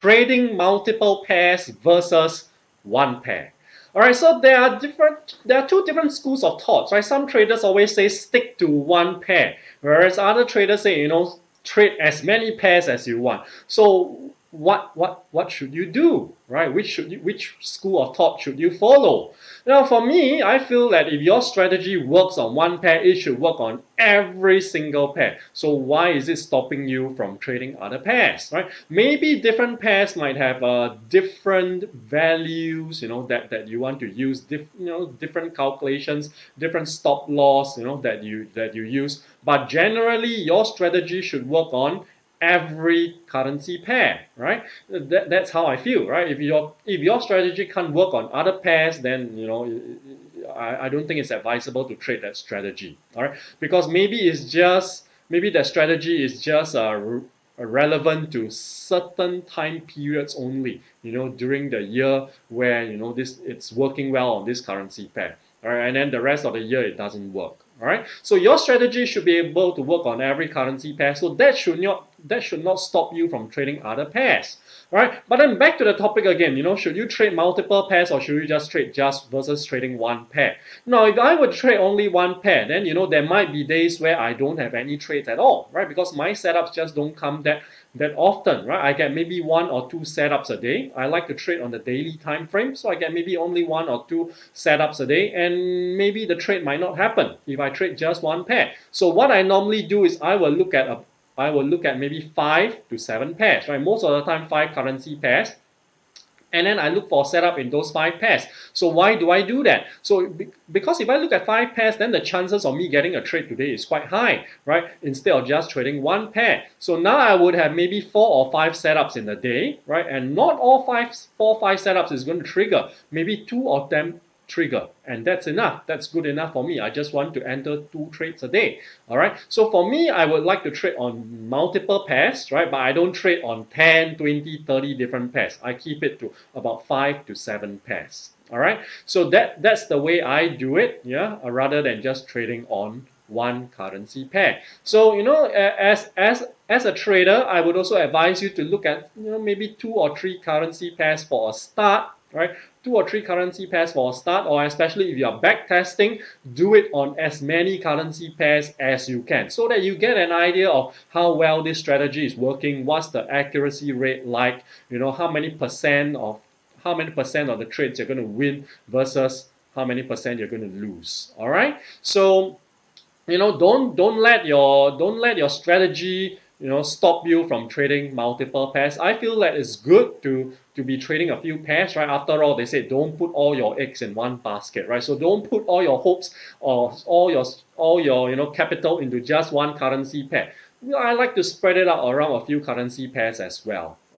trading multiple pairs versus one pair. All right, so there are two different schools of thoughts, right? Some traders always say stick to one pair, whereas other traders say, trade as many pairs as you want. So what should you do, right? Which school of thought should you follow? Now, for me, I feel that if your strategy works on one pair, it should work on every single pair. So why is it stopping you from trading other pairs, right? Maybe different pairs might have different values, that you want to use, different calculations, different stop loss, that you use. But generally, your strategy should work on every currency pair, right? That's how I feel, right? If your strategy can't work on other pairs, then I don't think it's advisable to trade that strategy, all right? Because maybe that strategy is just relevant to certain time periods only, during the year where this it's working well on this currency pair. All right, and then the rest of the year it doesn't work. All right, so your strategy should be able to work on every currency pair. So that should not stop you from trading other pairs. All right, but then back to the topic again. Should you trade multiple pairs or should you just trade just versus trading one pair? Now, if I would trade only one pair, then there might be days where I don't have any trades at all, right? Because my setups just don't come that often, right? I get maybe one or two setups a day. I like to trade on the daily time frame, so I get maybe only one or two setups a day, and maybe the trade might not happen if I trade just one pair. So what I normally do is I will look at maybe 5 to 7 pairs, right? Most of the time, 5 currency pairs, and then I look for setup in those 5 pairs. So why do I do that? So because if I look at 5 pairs, then the chances of me getting a trade today is quite high, right? Instead of just trading one pair. So now I would have maybe 4 or 5 setups in a day, right? And not all 4 or 5 setups is going to trigger. Maybe 2 of them trigger, and that's enough. That's good enough for me. I just want to enter 2 trades a day. All right, so for me, I would like to trade on multiple pairs, right? But I don't trade on 10, 20, 30 different pairs. I keep it to about 5 to 7 pairs. All right, so that's the way I do it, yeah, rather than just trading on one currency pair. So as a trader, I would also advise you to look at maybe 2 or 3 currency pairs for a start, right? 2 or 3 currency pairs for a start, or especially if you are back testing, do it on as many currency pairs as you can, so that you get an idea of how well this strategy is working, what's the accuracy rate like, how many percent of the trades you're going to win versus how many percent you're going to lose. All right, so don't let your strategy stop you from trading multiple pairs. I feel that it's good to be trading a few pairs, right? After all, they say don't put all your eggs in one basket, right? So don't put all your hopes or all your capital into just one currency pair. I like to spread it out around a few currency pairs as well.